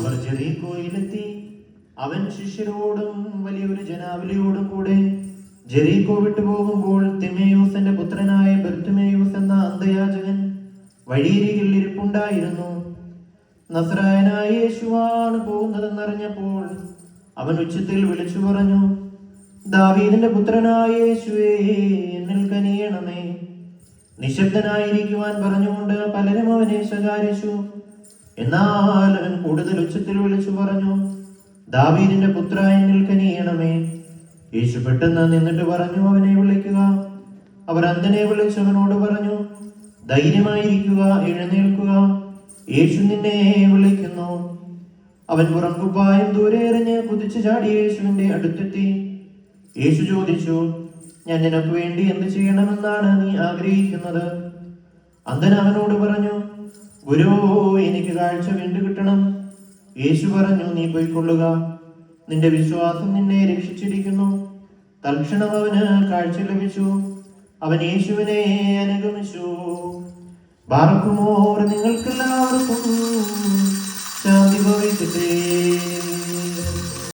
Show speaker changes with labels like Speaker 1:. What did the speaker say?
Speaker 1: അവർ ജെറീക്കോയിലെത്തി. അവൻ ശിഷ്യരോടും വലിയൊരു ജനാവലിയോടും കൂടെ ജെറീക്കോ വിട്ടുപോകുമ്പോൾ തിമേയൂസിന്റെ പുത്രനായ ബർത്തിമേയൂസ് എന്ന അന്ധയാചകൻ വഴിയരികിൽ ഇരിപ്പുണ്ടായിരുന്നു. നസ്രായനായ യേശുവാണ് പോകുന്നതെന്നറിഞ്ഞപ്പോൾ അവൻ ഉച്ചത്തിൽ വിളിച്ചു പറഞ്ഞു, ദാവീദിന്റെ പുത്രനായ യേശുവേ, എന്നിൽ കനിയണമേ. നിശബ്ദനായിരിക്കുവാൻ പറഞ്ഞുകൊണ്ട് പലരും അവനെ ശകാരിച്ചു. എന്നാൽ അവൻ കൂടുതൽ ഉച്ചത്തിൽ വിളിച്ചു പറഞ്ഞു, ദാവീദിന്റെ പുത്ര, എന്നിൽ കനിയണമേ. യേശു പെട്ടെന്ന് നിന്നിട്ട് പറഞ്ഞു, അവനെ വിളിക്കുക. അവർ അന്ധനെ വിളിച്ചവനോട് പറഞ്ഞു, ധൈര്യമായിരിക്കുക, എഴുന്നേൽക്കുക, യേശു നിന്നെ വിളിക്കുന്നു. അവൻ പുറംകുപ്പായം ദൂരെ എറിഞ്ഞ് കുതിച്ചു ചാടി യേശുവിന്റെ അടുത്തെത്തി. യേശു ചോദിച്ചു, ഞാൻ നിനക്ക് വേണ്ടി എന്ത് ചെയ്യണമെന്നാണ് നീ ആഗ്രഹിക്കുന്നത്? അന്ധൻ അവനോട് പറഞ്ഞു, ഗുരു, എനിക്ക് കാഴ്ച വീണ്ടു കിട്ടണം. യേശു പറഞ്ഞു, നീ പോയിക്കൊള്ളുക, നിന്റെ വിശ്വാസം നിന്നെ രക്ഷിച്ചിരിക്കുന്നു. തൽക്ഷണം അവന് കാഴ്ച ലഭിച്ചു. അവൻ യേശുവിനെ അനുഗമിച്ചു. ബാർക്കുമോർ, നിങ്ങൾക്കെല്ലാവർക്കും ശാന്തി ഭവിക്കട്ടെ.